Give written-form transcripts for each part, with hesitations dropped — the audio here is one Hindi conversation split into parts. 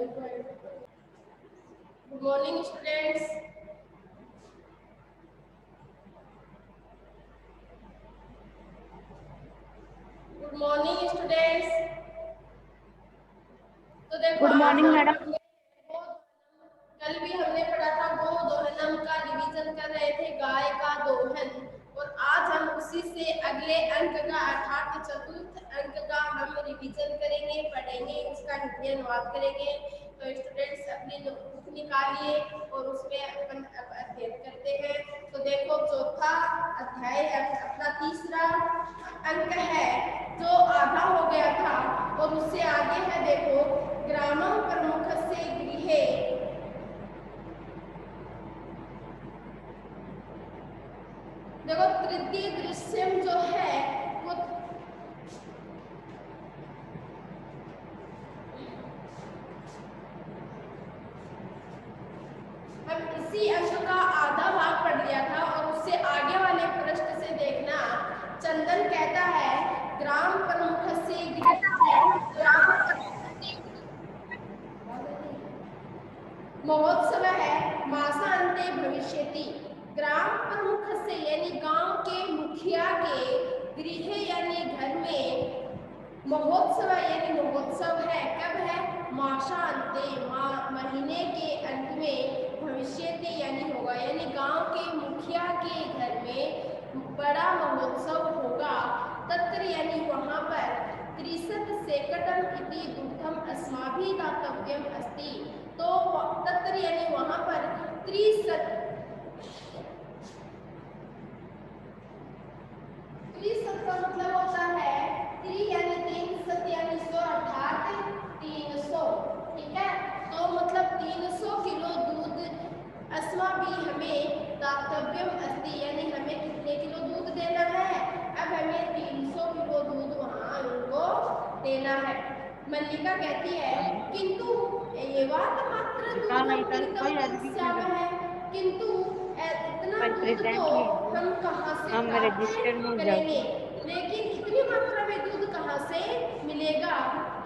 Good morning, students. Good morning, students. तो देखो गुड मॉर्निंग मैडम। कल भी हमने पढ़ा था गो दोहनम का रिवीजन कर रहे थे, गाय का दोहन। और आज हम उसी से अगले अंक का अर्थात चतुर्थ अंक का हम रिवीजन करेंगे, पढ़ेंगे, उसका हिंदी अनुवाद करेंगे। तो स्टूडेंट्स अपनी नोटबुक निकालिए और उसमें अपन अध्ययन करते हैं। तो देखो चौथा अध्याय अपना तीसरा अंक है जो आधा हो गया था और उससे आगे है देखो ग्रामम प्रमुख से गृहे। देखो तृतीय दृश्यम जो है वो हम इसी अंक का आधा भाग पढ़ लिया था और उससे आगे वाले पृष्ठ से देखना। चंदन कहता है ग्राम प्रमुख से महोत्सव है मासांते भविष्यति। ग्राम प्रमुख से यानी गांव के मुखिया के गृह यानी घर में महोत्सव यानी महोत्सव है। कब है? मासांते महीने के अंत में, भविष्यति यानी होगा, यानी गांव के मुखिया के घर में बड़ा महोत्सव होगा। तत्र यानी वहां पर 30 सेकटम इति दुग्धम अस्माभिः दातव्यम अस्ति। तो तत्र यानी वहां पर 30 का मतलब होता है 3 यानी 3 सत यानी 100 अर्थात 300। ठीक है, तो मतलब 300 किलो दूध अस्माभिः हमें दातव्यम अस्ति यानी हमें कितने किलो दूध देना है? अब हमें 300 किलो दूध वहां उनको देना है। मल्लिका कहती है किंतु एवात मात्र दूधम कृतम है, किंतु इतना दूध तो हम कहाँ से प्राप्त करेंगे? लेकिन इतनी मात्रा में दूध कहाँ से मिलेगा?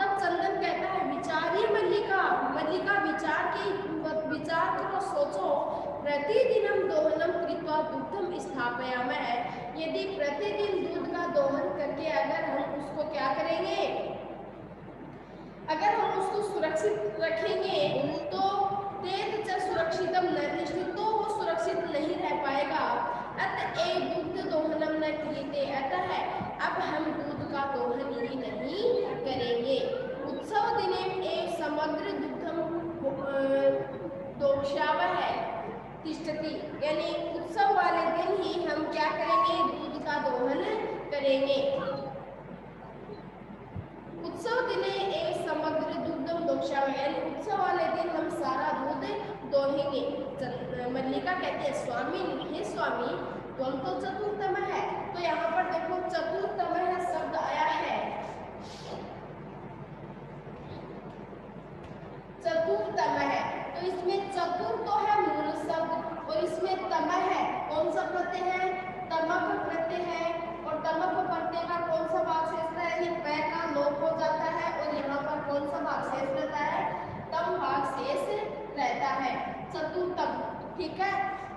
तब चंदन कहता है विचारिए मल्लिका, मल्लिका विचार करो, सोचो। प्रतिदिनम दोहनम कृत्वा दुग्धम स्थापयामः। यदि प्रतिदिन दूध का दोहन करके अगर हम उसको क्या करेंगे, अगर हम उसको सुरक्षित रखेंगे तो तेज च सुरक्षितम न तिष्ठति, तो वो सुरक्षित नहीं रह पाएगा। अतएव दुग्ध दोहनम न क्रियते, अतः अब हम दूध का दोहन ही नहीं करेंगे। उत्सव दिने एव समग्र दुग्धम दोक्ष्यावः तिष्ठति, यानी उत्सव वाले दिन ही हम क्या करेंगे? दूध का दोहन करेंगे। उत्सव दिने एक समग्र दुग्धम दोक्ष्यामः, यानी उत्सव वाले दिन हम सारा दूध दोहेंगे। मल्लिका कहते हैं स्वामी, हे स्वामी तुम तो चतुर्थम है। तो यहाँ पर देखो चतुर्थम शब्द आया है, चतुर्थम है, तो इसमें चतुर तो है मूल शब्द और इसमें तम है। कौन सा प्रत्यय है? तमक प्रत्यय है। और तमक प्रत्यय का कौन सा भाग शेष रहता है? पै का लोप हो जाता है और यहाँ पर कौन सा भाग शेष रहता है? तम भाग शेष रहता है, चतुर्थम। ठीक है,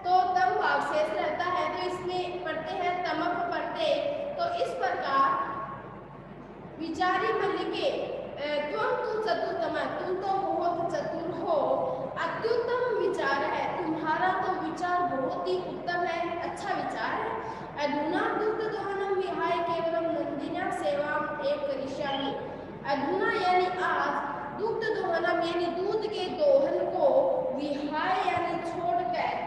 तो तम भाग शेष रहता है, तो इसमें प्रत्यय है तमक प्रत्यय। तो इस प्रकार विचारी मल्लिके तुम तो चतुर्थम, तुम तो बहुत चतुर हो। अत्युत्तम विचार है, तुम्हारा तो विचार बहुत ही उत्तम है, अच्छा विचार है। अधुना दुग्ध दोहनम विहाय केवलम नंदिन्या सेवाम एक करिष्यामि। अधुना यानी आज, दुग्ध दोहनम यानी दूध के दोहन को, विहाय यानी छोड़कर,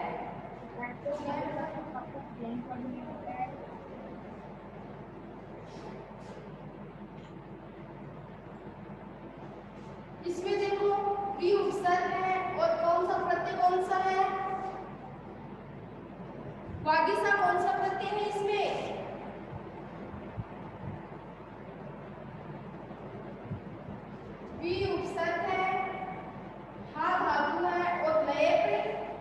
इसमें देखो वि उपसर्ग है और कौन सा प्रत्यय कौन सा है? वागीसा कौन सा प्रत्यय है इसमें? वि उपसर्ग है, हा धातु है और लयप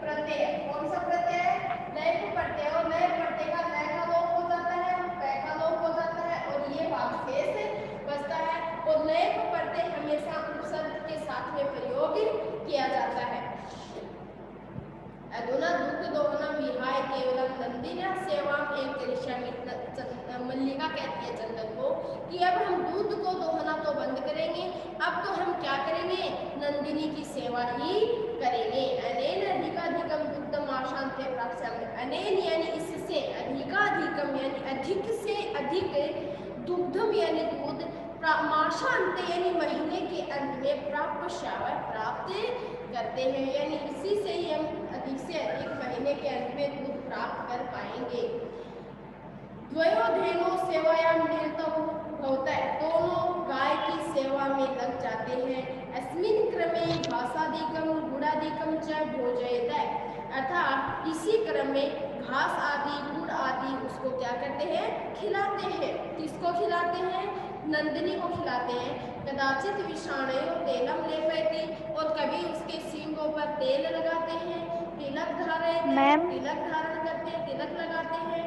प्रत्यय। कौन सा प्रत्यय है? लयप प्रत्यय। और लयप प्रत्यय का लय का लोप हो जाता है और पै का लोप हो जाता है और ये भाग शेष बचता है। और लयप प्रत्यय हमेशा उपसर्ग के साथ में प्रयोग अधुना दुग्धदोहनं विहाय केवलं नंदिन्या सेवां एव करिष्यामि। मल्लिका कहती है चंदन को कि अब हम दूध को दोहना तो बंद करेंगे, अब तो हम क्या करेंगे, नंदिनी की सेवा ही करेंगे। अनेन अधिकाधिकं दुग्धम आशान्ते प्राप्स्यामि। अनेन यानी इससे, अधिकाधिकम यानी अधिक से अधिक, दुग्धम यानी दूध, माशांत यानी महीने के अंत में प्राप्त करते हैं, यानी इसी से ही हम अधिक से अधिक महीने के अंत में दूध प्राप्त कर पाएंगे। द्वयोधेनो सेवायां निरतौ भवतः, दोनों गाय की सेवा में लग जाते हैं। अस्मिन् क्रमे घासादिकं गुडादिकं च भोजयेत, अर्थात इसी क्रम में घास आदि गुड़ आदि उसको क्या करते हैं, खिलाते हैं। किसको खिलाते हैं, नंदिनी को खिलाते हैं। कदाचित विषाणयो तेलम लेपयति, और कभी उसके सींगों पर तेल लगाते हैं। तिलक धारण करते हैं, तिलक लगाते हैं।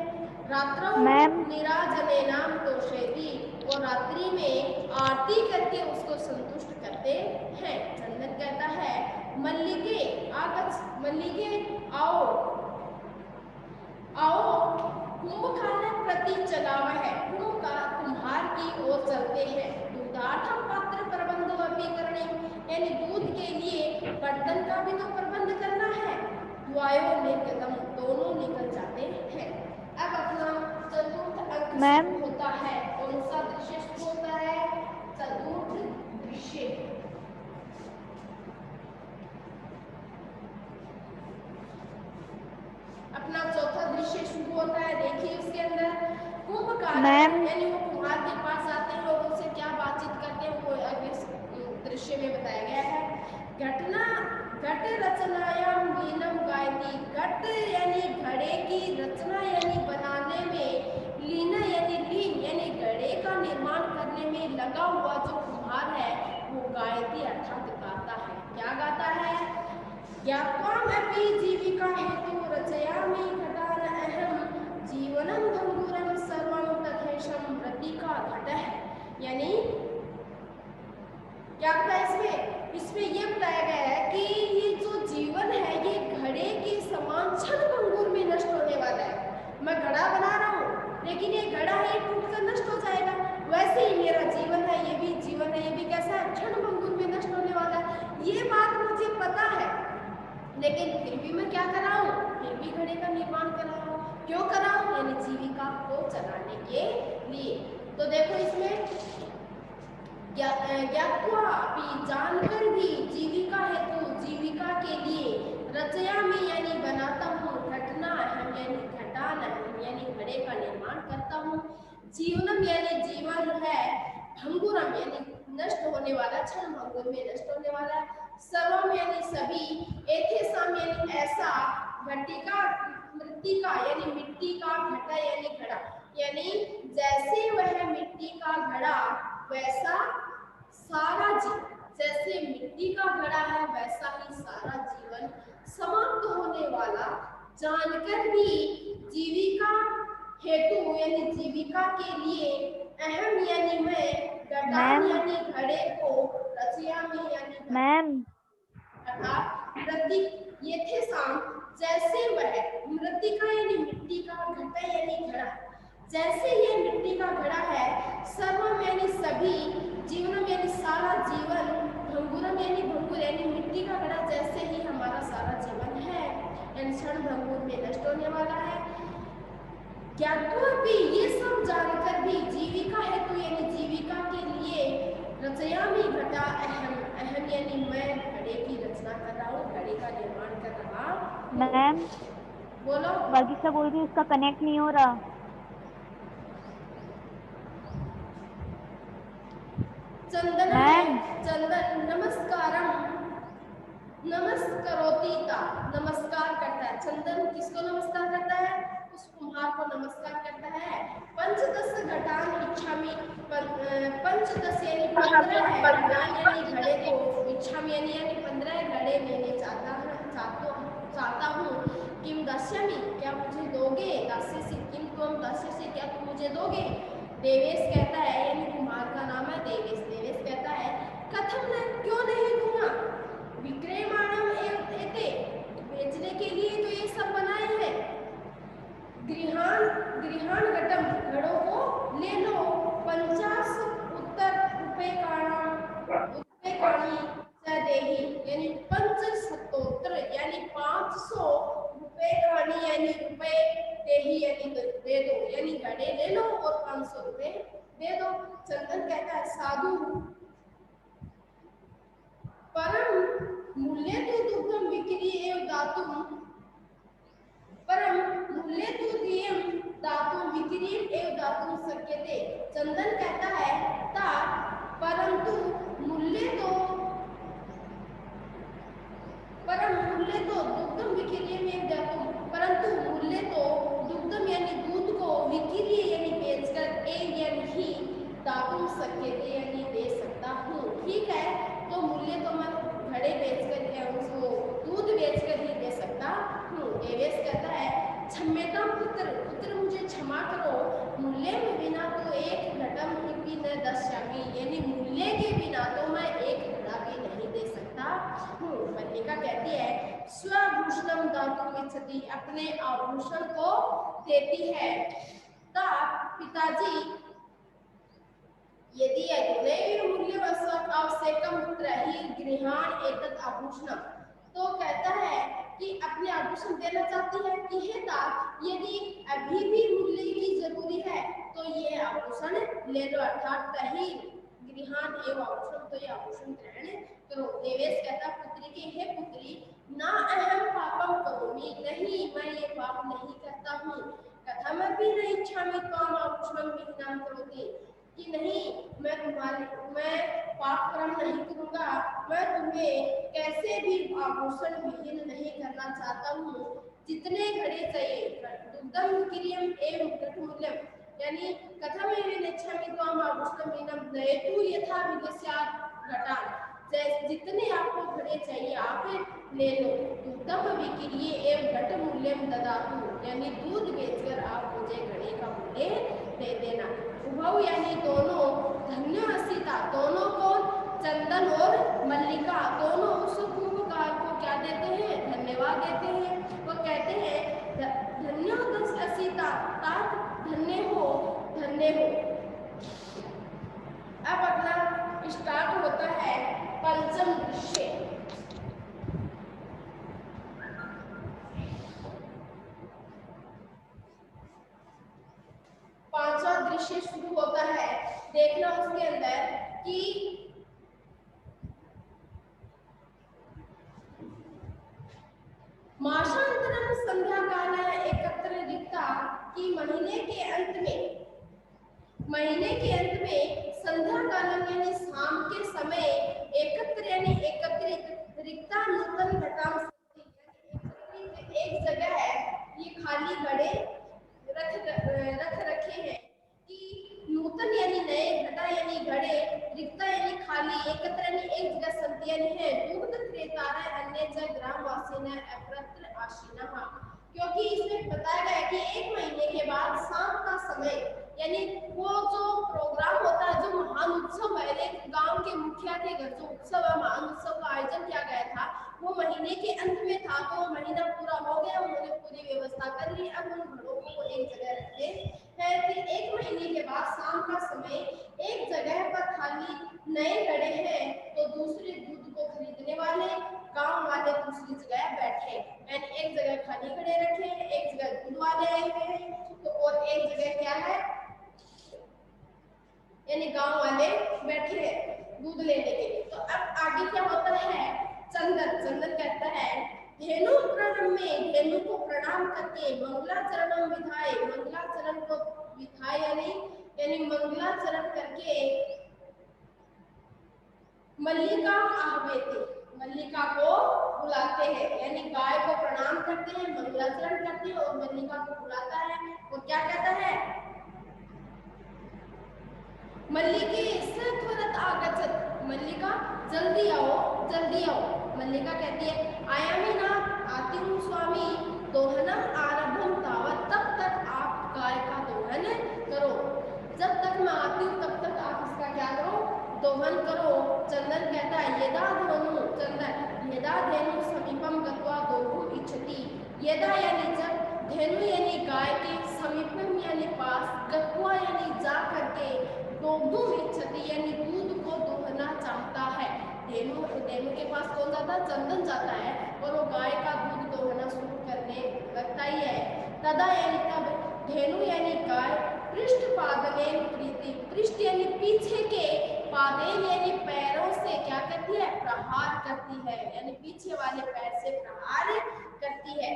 रात्रौ नीराजनेनाम तोषयति, और रात्रि में आरती करके उसको संतुष्ट करते हैं। चंदन कहता है मल्लिके आगच्छ, मल्लिके आओ आओ, कुंभकारण प्रति चलावः, कुम्हार की ओर चलते हैं। दूधार्थम पात्र प्रबंधो अपि करणीयः, यानी दूध के लिए बर्तन का भी तो प्रबंध करना है। द्वयो निर्गतम, दोनों निकल जाते हैं। अब अपना चतुर्थ अंक शुरू होता है। कौन सा दृश्य शुरू होता है, चतुर्थ दृश्य। अपना चौथा दृश्य शुरू होता है। देखिए उसके अंदर कुंभकारण यानी वो कुम्हार के पास आते हैं और उनसे क्या बातचीत करते हैं, वो अगले दृश्य में बताया गया है। घट रचनायां लीनम गायति, घट यानी घड़े की रचना यानी बनाने में, लीना यानी लीन यानी घड़े का निर्माण करने में लगा हुआ जो कुम्हार है वो गायति अर्थात गाता है। क्या गाता है, ज्ञात्वाम अपि जीविका हेतु रचयामि घटान अहम, जीवनम भंगुरम सर्वम तथेशम मृत्तिका घटः, यानी क्या होता है इसमें ये बताया गया है कि ये जो जीवन है ये घड़े के समान क्षण भंगुर में नष्ट होने वाला है। मैं घड़ा बना रहा हूँ लेकिन ये घड़ा है टूटकर नष्ट हो जाएगा, वैसे ही मेरा जीवन है, ये भी जीवन है, ये भी कैसा है, क्षण भंगुर में नष्ट होने वाला है। ये बात मुझे पता है, लेकिन फिर भी मैं क्या कर रहा हूँ, फिर भी घड़े का निर्माण कर रहा हूँ। क्यों कर रहा हूँ, यानी जीविका को चलाने के लिए। तो देखो इसमें ज्ञात्वा भी, जानकर भी, जीविका हेतु, जीविका के लिए, रचयामि यानी बनाता हूँ, घटना अहम यानी घटान अहम यानी घड़े का निर्माण करता हूँ, जीवनम यानी जीवन है, भंगुरम यानी नष्ट होने वाला, क्षण भंगुर में नष्ट होने वाला, सर्वम यानी सभी, एथेसाम यानी ऐसा, घटिका मृत्तिका यानी मिट्टी का, घटा यानी घड़ा, यानी जैसे वह मिट्टी का घड़ा वैसा सारा जीवन, जैसे मिट्टी का घड़ा है वैसा ही सारा जीवन समाप्त होने वाला, जानकर भी जीविका हेतु यानी जीविका के लिए, अहम यानी मैं, घटान यानी घड़े को, रचयामि यानी अर्थात मृत्ति, ये थे साम, जैसे वह, मृत्तिका यानी मिट्टी का, घटा यानी घड़ा, जैसे ये मिट्टी का घड़ा है, सर्वम यानी सभी, जीवनम यानी सारा जीवन, भंगुरम यानी भंगुर यानी मिट्टी का घड़ा, जैसे ही हमारा सारा जीवन है, यानी क्षण भंगुर में नष्ट होने वाला है। ज्ञात्वा भी, ये सब जानकर भी, जीविका हेतु यानी जीविका के लिए, रचयामि घटा अहम, अहम यानी मैं घड़े की रचना कर रहा हूँ, घड़े का निर्माण कर रहा हूँ। मैम बोलो। वर्गिसा बोल रही है उसका कनेक्ट नहीं हो रहा। चंदन है, चंदन नमस्कारम, नमस्करोतीता, नमस्कार करता है। चंदन किसको नमस्कार करता है, उस कुम्हार को नमस्कार करता है। पंचदश घटान इच्छामि, पंचदश यानी 15 है, घटान यानी घड़े को, इच्छामि यानी 15 घड़े लेने चाहता हूँ। किम दास्यामि, क्या मुझे दोगे, दास्य से, किम तुम दास्य से, क्या तुम मुझे दोगे। देवेश कहता है, यानी कुमार का नाम है देवेश, देवेश कहता है कथम न, क्यों नहीं दूंगा, विक्रयमाणम एते, बेचने के लिए तो चंदन कहता है साधु परम मूल्य तो दुग्धम विक्री एव दातुम परम मूल्य तो दियम दातुम विक्री एव दातुम शक्यते। चंदन कहता है ता परंतु मूल्य तो दुग्धम विक्री में दातुम परंतु मूल्य तो दुग्धम यानी दूध को विक्री यानी बेचकर एव यानी ही दातुम शक्यते यानी दे सकता हूँ। ठीक है, तो मूल्य तो मैं घड़े बेचकर उसको दूध बेचकर ही दे सकता हूँ। एवेस कहता है क्षम्यता पुत्र पुत्र मुझे क्षमा करो मूल्य के बिना तो एक घटम भी न दस्यामी यानी मूल्य के बिना तो मैं एक घड़ा भी नहीं दे सकता हूँ। मल्लिका कहती है स्वभूषणम दातुम इच्छति अपने आभूषण को देती है। ता पिताजी यदि मूल्यवत् आवश्यकम त्रही गृहाण एतत् आभूषणम तो कहता है कि अपने आभूषण देना चाहती है कि हे ता यदि अभी भी मूल्य की जरूरी है तो ये आभूषण ले लो अर्थात त्रही गृहाण एवं आभूषण तो ये आभूषण ग्रहण करो। देवेश कहता पुत्री की हे पुत्री ना अहम पापम करोमि नहीं मैं ये पाप नहीं करता हूँ। कथमपि न इच्छामि त्वाम आभूषणं विहीनं करोति कि नहीं मैं पाप कर्म नहीं करूंगा मैं तुम्हें कैसे भी आभूषण विहीन नहीं करना चाहता हूँ। जितने घड़े चाहिए दुग्धम क्रियम एवं घटमूल्यम यानी कथम एवं इच्छामि त्वाम आभूषणं विहीनं नयतु यथा विदस्यात् घटान जितने आपको घड़े चाहिए आप ले लो। दुग्धम विक्रीय एवं घट मूल्यम ददातु यानी दूध बेचकर आप मुझे घड़े का मूल्य दे देना। उभौ यानी दोनों धन्य असीता दोनों को चंदन और मल्लिका दोनों उस उपकार को क्या देते हैं धन्यवाद देते हैं। वो कहते हैं धन्य असीता तात धन्य हो धन्य हो। अब अपना स्टार्ट होता है पंचम दृश्य। पांचवा दृश्य शुरू होता है। देखना उसके अंदर कि मासांतरम संध्या काल एकत्र रिक्ता कि महीने के अंत में संध्या काल यानी शाम के समय एकत्र यानी एकत्रित रिक्ता नूतन घटा एक जगह है ये खाली घड़े रख रखे हैं कि नूतन यानी नए घटा यानी घड़े रिक्ता यानी खाली एकत्र यानी एक जगह संतियन है दूध क्रेतारा अन्य जग ग्रामवासी ने अप्रत्र आशीना क्योंकि इसमें बताया गया है कि एक महीने के बाद शाम का समय यानी वो जो प्रोग्राम होता है जो महान उत्सव है एक गांव के मुखिया के घर जो उत्सव है महान उत्सव का आयोजन किया गया था वो महीने के अंत में था। तो महीना पूरा हो गया उन्होंने पूरी व्यवस्था कर ली। अब उन घड़ों को एक जगह रखते हैं कि एक महीने के बाद शाम का समय एक जगह पर खाली नए घड़े हैं तो दूसरे दूध को खरीदने वाले गांव वाले दूसरी जगह बैठे यानी एक जगह खाली घड़े रखे हैं एक जगह दूध वाले आए हुए हैं तो और एक जगह क्या है यानी गांव वाले बैठे हैं दूध लेने के लिए। तो अब आगे क्या होता है चंदन कहता है धेनु प्रणाम में धेनु को प्रणाम करके मंगलाचरण विधाय मंगलाचरण को विधाय यानी मंगलाचरण करके मल्लिका आहवेते मल्लिका को बुलाते हैं यानी गाय को प्रणाम करते हैं मंगलाचरण करते हैं और मल्लिका को बुलाता है। वो क्या कहता है मल्लिके सत्वरत आगच्छत मल्लिका जल्दी आओ मल्लिका कहती है आयामी ना आती हूँ स्वामी दोहनम आरभम तावत तब तक आप गाय का दोहन करो जब तक मैं आती हूँ तब तक आप इसका क्या करो दोहन करो। चंदन कहता है यदा धेनु समीपम गत्वा दोहु इच्छति यदा यानी जब धेनु यानी गाय के समीपम यानी पास गत्वा यानी जा करके दोहु इच्छति यानी दूध को दोहना चाहता है। धेनु के पास कौन जाता है चंदन जाता है और वो गाय का दूध दोहना शुरू करने लगता ही है। तदा यानी तब धेनु यानी गाय पृष्ठ पादमेन प्रीति, पृष्ठ यानी पीछे के, पादेन यानी पैरों से क्या करती है, प्रहार करती है, यानी पीछे वाले पैर से प्रहार करती है।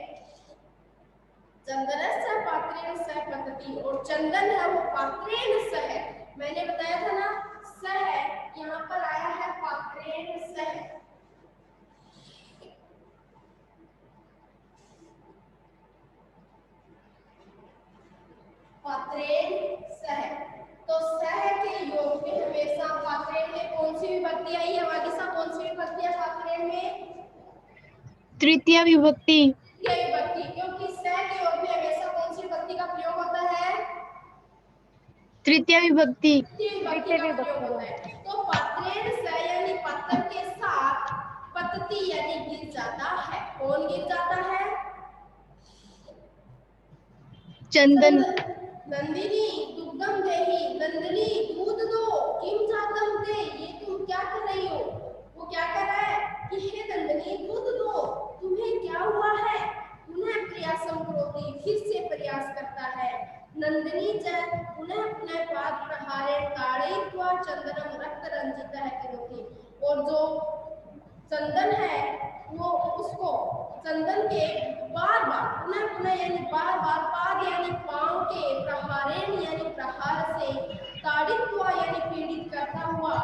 चंदनस्य पात्रेण सह पतति, और चंदन है वो पात्रेण सह है, मैंने बताया था ना सह है, यहाँ पर आया है पात्रेण सह। पात्रेण सह, तो सह के योग में हमेशा पात्रेण में कौन सी विभक्ति आई है, वागिसा कौन सी विभक्ति है पात्रेण में, तृतीय विभक्ति। तृतीय विभक्ति, क्योंकि सह के योग में हमेशा कौन सी विभक्ति का प्रयोग होता है, तृतीय विभक्ति। तृतीय विभक्ति का प्रयोग होता है। तो पात्रेण सह यानी पत्थर के साथ पतति यानी गिर जाता है, कौन गिर जाता है, चंदन। नंदिनी दुग्धम देहि, नंदिनी दूध दो, किम जातम दे, ये तुम क्या कर रही हो, वो क्या कर रहा है कि हे नंदिनी दूध दो, तुम्हें क्या हुआ है, पुनः प्रयासम करोति, फिर से प्रयास करता है, नंदिनी च पुनः पुनः पाद प्रहारे ताड़यित्वा चंदनम रक्त रंजितः करोति, और जो चंदन है वो उसको चंदन के बार बार पुनः पुनः यानी बार बार पाद यानी पांव के प्रहारेण यानी प्रहार से ताड़ित्वा यानी पीड़ित करता हुआ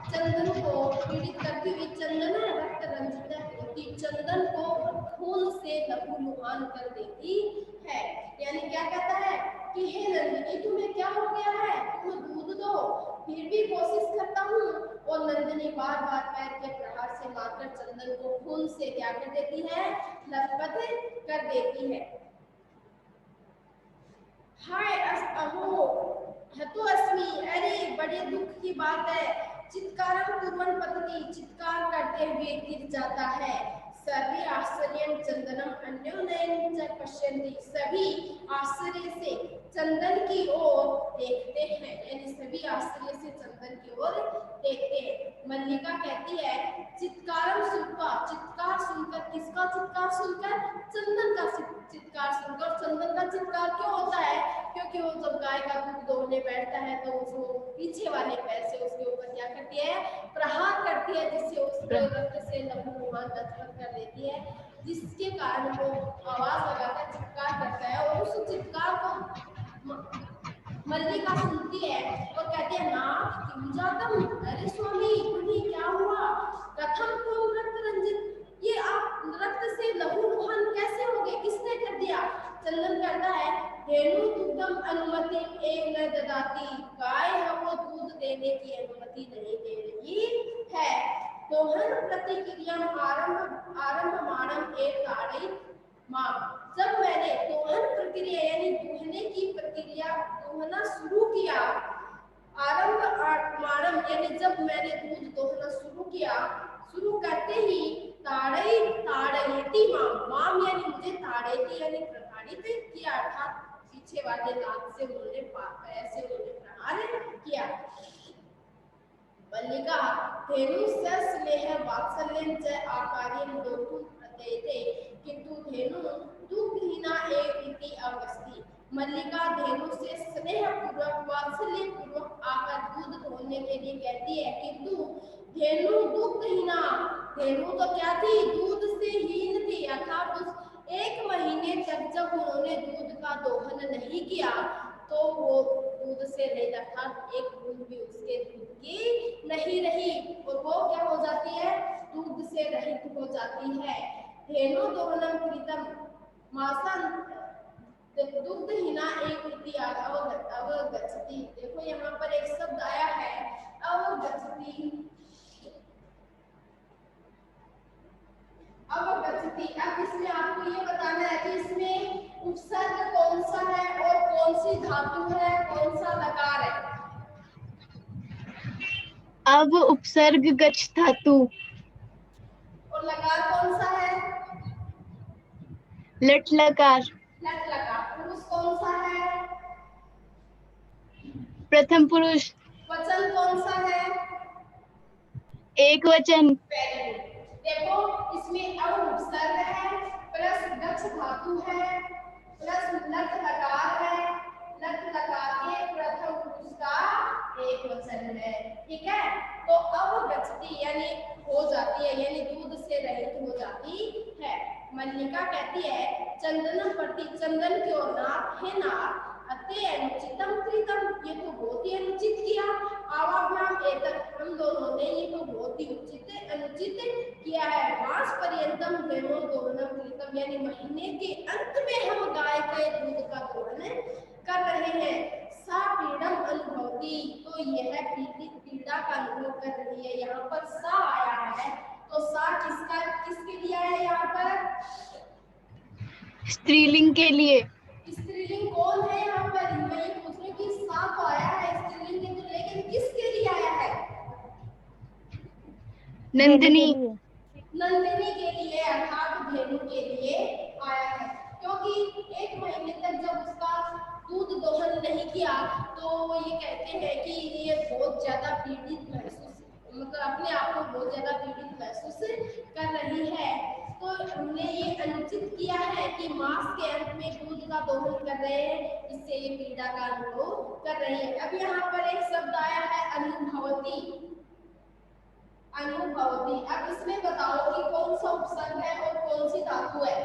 चंदन को पीड़ित करती हुई चंदन रक्त रंजित होती, चंदन को खून से लहूलुहान कर देती है। यानी क्या कहता है कि हे नंदिनी तुम्हें क्या हो गया है, तुम दूध दो, फिर भी कोशिश करता हूँ, और नंदिनी बार बार पैर के प्रहार से मारकर चंदन को खून से क्या कर देती है, लथपथ कर देती है। हाय अहो हतो अस्मि, अरे बड़े दुख की बात है, चित्कारम कुर्वन् पतति, चित्कार करते हुए गिर जाता है, सभी आश्चर्य चंदनम अन्योनयन च पश्यन्ति, सभी आश्चर्य से चंदन की ओर देखते हैं, यानी सभी आश्चर्य से चंदन की ओर देखते हैं। मल्लिका कहती है चित्कारम सुनकर, चित्कार सुनकर, किसका चित्कार सुनकर, चंदन का चित्कार सुनकर, चंदन का चित्कार क्यों होता है, क्योंकि वो जब गाय का दूध दोहने बैठता है तो उसको पीछे वाले पैर से उसके ऊपर क्या करती है, प्रहार करती है, जिससे उसके रक्त से लहूलुहान लथपथ कर देती है, जिसके कारण वो आवाज लगाकर चित्कार करता है, और उस चित्कार को मल्लिका सुनती है और कहती है नाथ किम जातम, अरे स्वामी तुम्हें क्या हुआ, कथम तुम रक्त रंजित, ये आप रक्त से लहूलुहान कैसे हो गए, किसने कर दिया। चंदन कहता है धेनु दुग्धम अनुमति एव न ददाति, गाय है वो दूध देने की अनुमति नहीं दे रही है, दोहन प्रतिक्रिया आरंभ मानम एक ताड़ित मां, जब मैंने दोहन प्रक्रिया यानी दूहने की प्रक्रिया दोहना शुरू किया, आरंभ मानम यानी जब मैंने दूध दोहना शुरू किया, शुरू करते ही ताड़यति माम यानी मुझे ताड़यति यानी प्रताड़ित किया, अर्थात पीछे वाले दांत से उन्होंने ऐसे उन्होंने प्रहार किया। मल्लिका धेनु स्नेह वात्सल्यं च आकार्यं दोतुं प्रत्येते, किंतु धेनु दुग्धहीना एव इति अवस्थि, मल्लिका धेनु से स्नेह पूर्वक वात्सल्य पूर्वक आकर दूध धोने के लिए कहती है, किंतु धेनु दुग्धहीना, धेनु तो क्या थी, दूध से हीन थी, अर्थात उस एक महीने तक जब उन्होंने दूध का दोहन नहीं किया तो वो दूध से रहित, अर्थात एक बूंद भी उसके दूध की नहीं रही, और वो क्या हो जाती है, दूध से रहित हो जाती है। धेनु दोहनम कृतम मासन दुग्धहीना एक इति अवगच्छति, देखो यहाँ पर एक शब्द आया है अवगच्छति, अवगच्छति। अब इसमें आपको ये बताना है कि इसमें उपसर्ग कौन सा है और कौन सी धातु है, कौन सा लकार है। अब उपसर्ग गच्छ धातु, और लकार कौन सा है, लट लकार। लट लकार। पुरुष कौन सा है, प्रथम पुरुष। वचन कौन सा है, एक वचन। देखो इसमें अब उपसर्ग है प्लस गच्छ धातु है प्लस लट लकार है लट लगा के प्रथम पुरुष का एक वचन है। ठीक है, तो अब गच्छति यानी हो जाती है, यानी दूध से रहित हो जाती है। मल्लिका कहती है चंदन प्रति, चंदन की ओर नाथ, हे नाथ, अते अनुचितम कृतम, ये तो बहुत ही अनुचित किया। आवाभ्याम एतत्, हम दोनों ने ये तो बहुत ही उचित अनुचित किया है। मास पर्यंतम धेनो दोहनम कृतम, यानी महीने के अंत में हम गाय के दूध का दोहन कर रहे हैं। सा पीड़म अनुभवती, तो यह पीड़ा का अनुभव कर रही है। यहाँ पर सा आया है, तो सा किसका, किसके लिए आया यहाँ पर? स्त्रीलिंग के लिए। स्त्रीलिंग कौन है यहाँ पर? मैं ये पूछ रही हूँ कि सा तो आया है स्त्रीलिंग के लिए, लेकिन किसके लिए आया है? नंदिनी। नंदिनी के लिए, अर्थात धेनु के लिए आया है। क्योंकि एक महीने तक जब उसका दूध दोहन नहीं किया तो वो ये कहते हैं कि ये बहुत ज्यादा पीड़ित महसूस, मतलब अपने आप को बहुत ज्यादा पीड़ित महसूस कर रही है। तो हमने ये अनुचित किया है कि मास के अंत में दूध का दोहन कर रहे हैं, इससे ये पीड़ा का अनुभव कर रही है। अब यहाँ पर एक शब्द आया है अनुभवती, अनुभवती। अब इसमें बताओ कि कौन सा उपसर्ग है और कौन सी धातु है?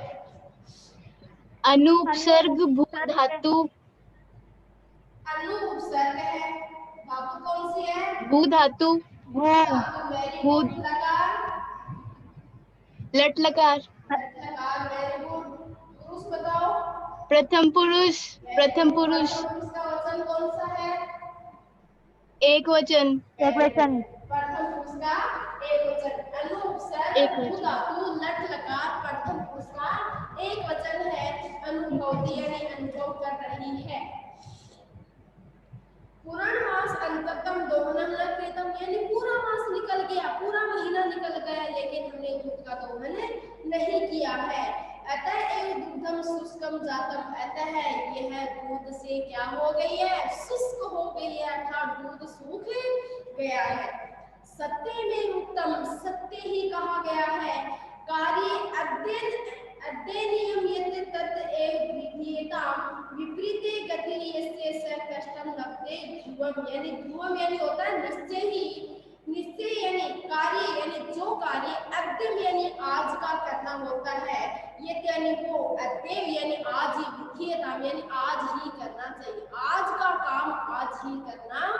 अनुपसर्ग भू धातु। अनु उपसर्ग है, धातु कौन सी है? भू धातु। धातु, वेरी भू। गुड। लकार, लट लकार। लकार, वेरी गुड। पुरुष बताओ। प्रथम पुरुष। प्रथम पुरुष। प्रथम पुरुष का वचन कौन सा है? एक वचन। एक वचन। प्रथम पुरुष का एक वचन। अनु उपसर्ग भू धातु लट लकार प्रथम पुरुष का एक वचन है। अनुभवती यानी अनुभव कर रही है। पूर्ण मास अंततम दोहनम न कृतम, यानी पूरा मास निकल गया, पूरा महीना निकल गया, लेकिन हमने दूध का दोहन नहीं किया है। अतः एव दूधम शुष्कम जातम, अतः यह दूध से क्या हो गई है? शुष्क हो गई है, अर्थात दूध सूख गया है। सत्य में उत्तम, सत्य ही कहा गया है। कार्य अध्ययन अध्ययनियम यत् तत् एव विधीयताम विपरीते गति यस्य स कष्टम लभते ध्रुवम, यानी ध्रुवम यानी होता है निश्चय ही, निश्चय यानी कार्य, यानी जो कार्य अद्यम यानी आज का करना होता है, ये यानी वो अद्यम यानी आज ही, विधीयताम यानी आज ही करना चाहिए, आज का काम आज ही करना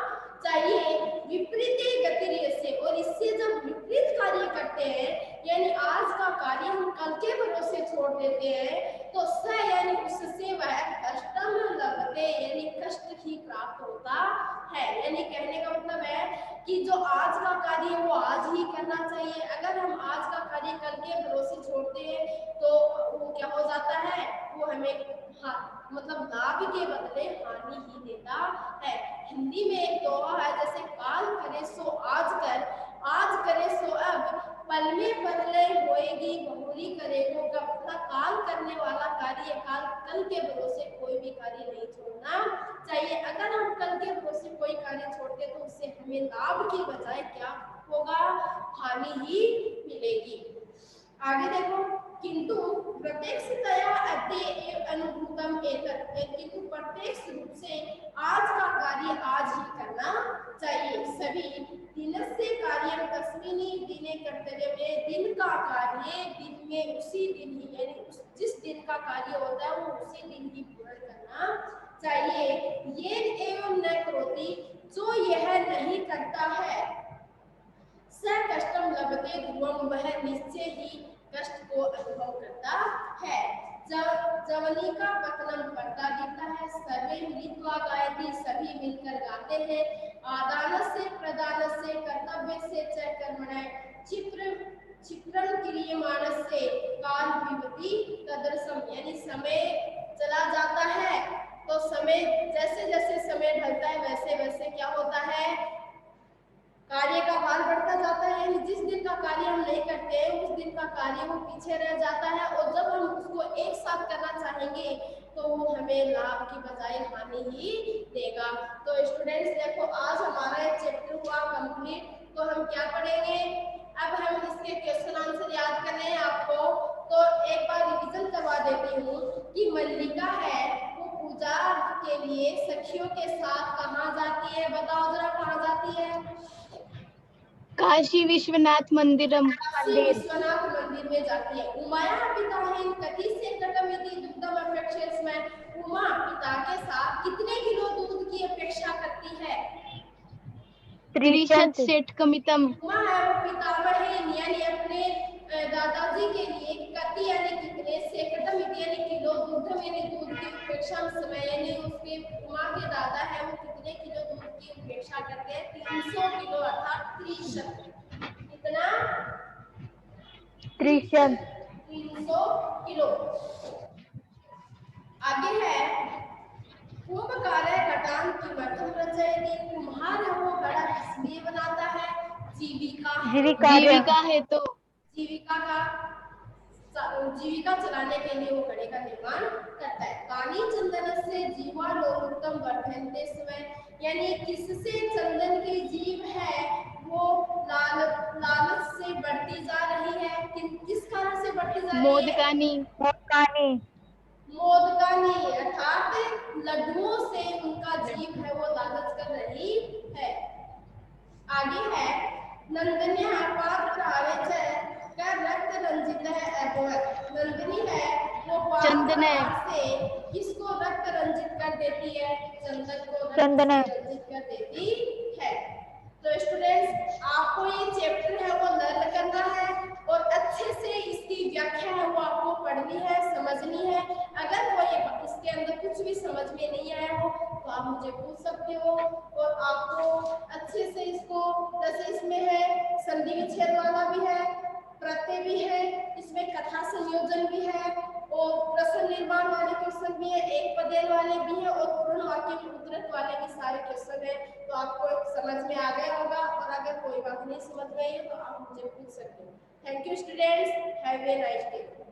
चाहिए। विपरीते गति यस्य, और इससे जब विपरीत कार्य करते हैं यानी आज का कार्य हम कल के भरोसे छोड़ देते हैं, तो स यानी उससे वह कष्टम लभते यानी कष्ट ही प्राप्त होता है। यानी कहने का मतलब है कि जो आज का कार्य वो आज ही करना चाहिए। अगर हम आज का कार्य कल के भरोसे छोड़ते हैं तो वो क्या हो जाता है? वो हमें मतलब लाभ के बदले हानि ही देता है। हिंदी में एक दोहा है, जैसे काल करे सो आज कर, आज करे सो अब, पल में बदले होएगी बहुरी करेगो कब। काल करने वाला कार्य काल, कल के भरोसे कोई भी कार्य नहीं छोड़ना चाहिए। अगर हम कल के भरोसे कोई कार्य छोड़ते तो उससे हमें लाभ की बजाय क्या होगा? हानि ही मिलेगी। आगे देखो, किंतु प्रत्यक्षतया अद्य एव अनुभूतम एतत्, किंतु प्रत्यक्ष रूप से आज का कार्य आज ही करना चाहिए। सभी दिनस्य कार्यं तस्मिन् दिने कर्तव्यम्, दिन का कार्य दिन में उसी दिन ही, यानी जिस दिन का कार्य होता है वो उसी दिन ही पूर्ण करना चाहिए। ये एवं न करोति, जो यह नहीं करता है, स कष्टम लभते ध्रुवम, वह निश्चय ही कष्ट को अनुभव करता है। जवनिका पतनम, पर्दा गिरता है। सर्वे मिलित्वा गायति, सभी मिलकर गाते हैं। आदानस्य प्रदानस्य कर्तव्य से च कर्मणः, क्षिप्रम क्रियमाणस्य काल विभति तदर्शम, यानी समय चला जाता है तो समय जैसे जैसे समय ढलता है वैसे वैसे क्या होता है? कार्य का भार बढ़ता जाता है। यानी जिस दिन का कार्य हम नहीं करते हैं उस दिन का कार्य वो पीछे रह जाता है, और जब हम उसको एक साथ करना चाहेंगे तो वो हमें लाभ की बजाय हानि ही देगा। तो स्टूडेंट्स देखो, आज हमारा एक चैप्टर हुआ कंप्लीट। तो हम क्या पढ़ेंगे? अब हम इसके क्वेश्चन आंसर याद करने हैं आपको, तो एक बार रिवीजन करवा देती हूँ कि मल्लिका है वो पूजा के लिए सखियों के साथ कहाँ जाती है? बताओ जरा, कहाँ जाती है? काशी विश्वनाथ मंदिरम। काशी विश्वनाथ मंदिर में जाती है। उमाया पिताहेन कथीस्य कृतमिति दुग्धम अपेक्षेस्मैं। उमा पिता के साथ कितने किलो दूध की अपेक्षा करती है? त्रिशत सेठकमितम। उमा है वो पितामहेन यानी अपने दादाजी के लिए कति यानी कितने, सेकटमिति यानी किलो, दुग्धम यानी दूध की अपेक्षा समय यानी उसके उमा के दादा है वो कितने किलो दूध की अपेक्षा करते हैं? 300 किलो अर्थात 300। कितना? 300 किलो। आगे है कुंभकारे घटान किमर्थम रचयति। कुम्हार है वो घड़ा किस लिए बनाता है? जीविका है तो। जीविका चलाने के लिए वो घड़े का निर्माण करता है। कानी चंदन से जीवालोलुप्तम वर्धन्ते समय यानी किससे चंदन की जीव है वो लालच से बढ़ती जा रही है? किस कारण से बढ़ती जा रही है? मोदकानी। मोदकानी अर्थात लड्डुओं से उनका जीव है वो लालच कर रही है। आगे है नंदन्य पात्र आवेच का रक्त रंजित है अभवत। नंदिनी है वो चंदन है। से किसको रक्त रंजित कर देती है? चंदन को चंदन है। रंजित कर देती है। तो स्टूडेंट्स आपको ये चैप्टर है वो लर्न करना है और अच्छे से इसकी व्याख्या है वो आपको पढ़नी है, समझनी है। अगर कोई इसके अंदर कुछ भी समझ में नहीं आया हो तो आप मुझे पूछ सकते हो और आपको अच्छे से इसको, जैसे इसमें है संधि विच्छेद वाला भी है, प्रत्यय भी है, इसमें कथा संयोजन भी है और प्रश्न निर्माण वाले क्वेश्चन भी है, एक पदेल वाले भी है और पूर्ण वाक्य में उद्धृत वाले भी सारे क्वेश्चन है। तो आपको समझ में आ गया होगा और अगर कोई बात नहीं समझ में आई तो आप मुझे पूछ सकते हो। Thank you students, have a nice day.